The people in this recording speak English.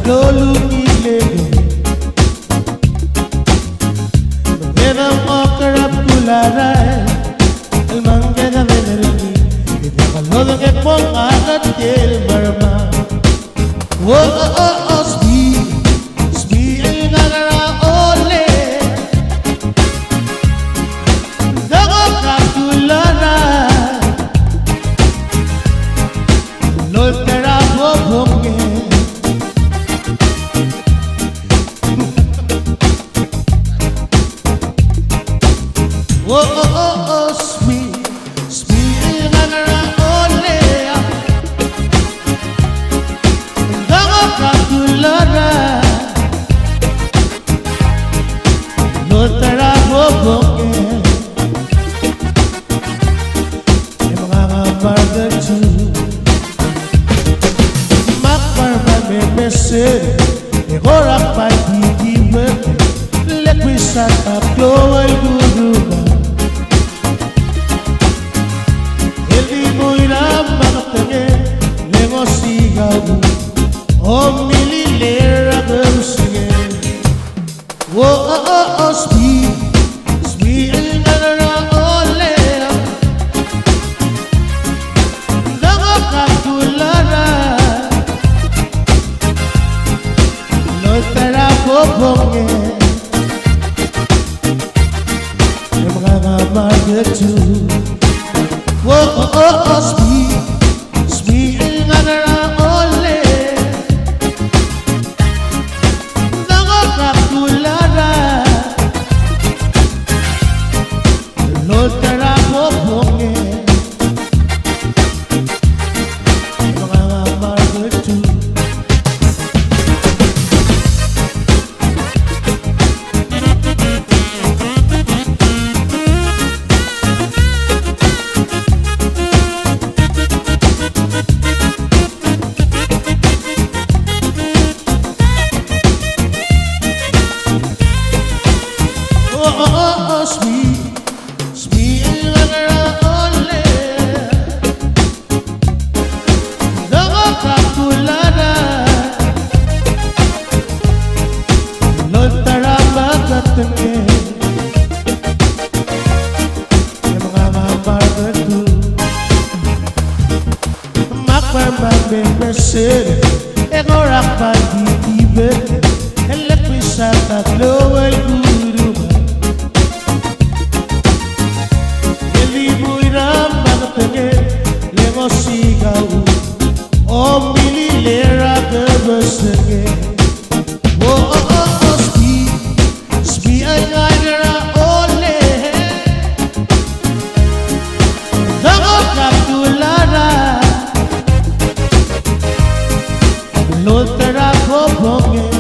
lolungile Veda okra pulara El mangega venermi Y deja lo de que ponga el barma Oh, speed el gagara ole Dago kaptulara Lo tera bobonge Oh, speed gagara ole Dago kaptulara Lo tera bobonge Yung mga margatu Makbarba me gora pa dikiwe Lekwisa taplo el guruga El dimo irá magtenge Lego sigawu O mililera gusige Oh, speed nagara ole Dago kaptulara Lo tera bobonge Yung mga margatu Oh, speed nagara ole Dago kaptulara Lo tera bobonge Yung mga margatu Oh, speed nagara ole Dago kaptulara Lo tera magtenge Yung mga margatu Makbarba bemesere Egora pa dikiwe Elekwisa tatlo el guruga Lego sigawu O mililera gabasage Oh, speed nagara ole Dago kaptulara Lo tera bobonge